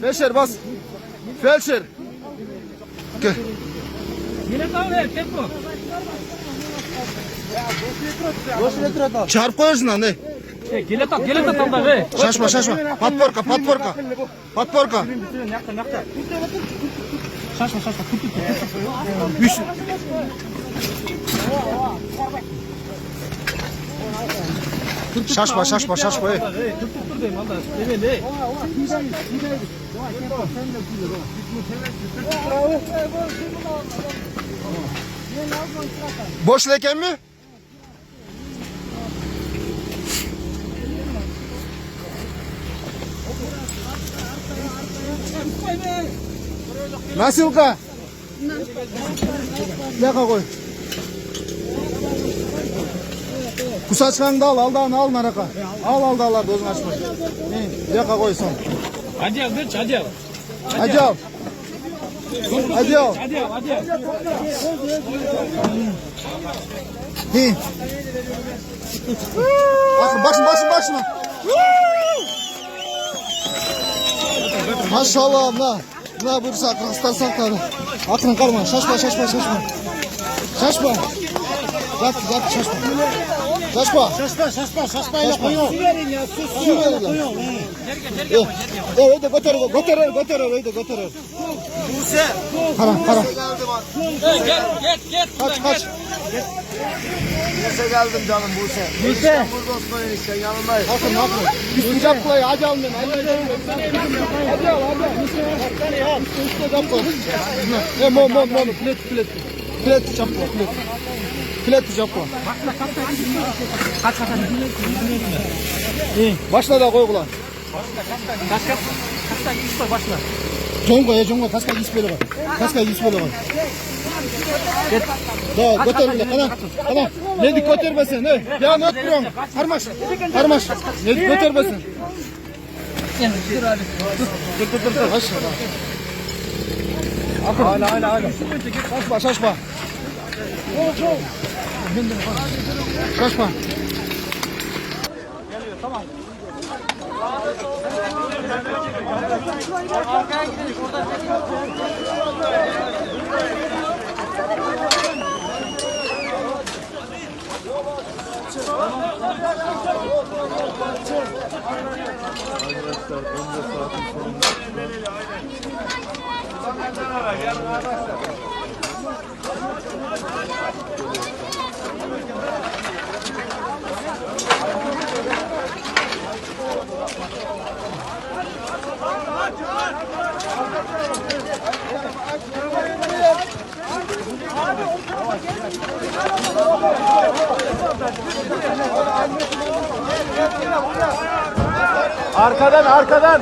Felşer bas. Felşer. Gel. Çarp koyuyorsun lan ne? Geleta tam da be. Şaşma. Patporka. Şaşma. Şaşma. Dur deyim Allah. Evet. Boş leken mi? Nasıl ka? Ne koy? Kusaçkanı da al naraka. Al dozunu açma. Ne koy son. Hadi al. Hadi al. Bakın. Maşallah abla. Ne bursa akran sakları. Akran kalma. Şaşma. Yat şaşma. Şaşma ya koyuyor. Su verin ya su koyuyor. Evet götür. Buse. Para. Git. Kaç. Buse geldim canım Buse. Burada Osman enişten yanındayız. Akın. Üstü cap koy. Hadi al beni. Hadi al. Üstü cap koy. Mom. Plet cap koy. Plet cap koy. Kaç. Başla da koy ulan. Kaçta git koy başla. Jongo kaska gis böyle bak. Da götür bile. Ana. Ne dik götürmesin. Ne? Ya not buron. Harmaş. Ne dik götürmesin. Dur hadi. Dur. Aşağı. Hala. Şaşma. Şaşma. Geliyor tamam. Arkaya gidelim oradan. Arkadan.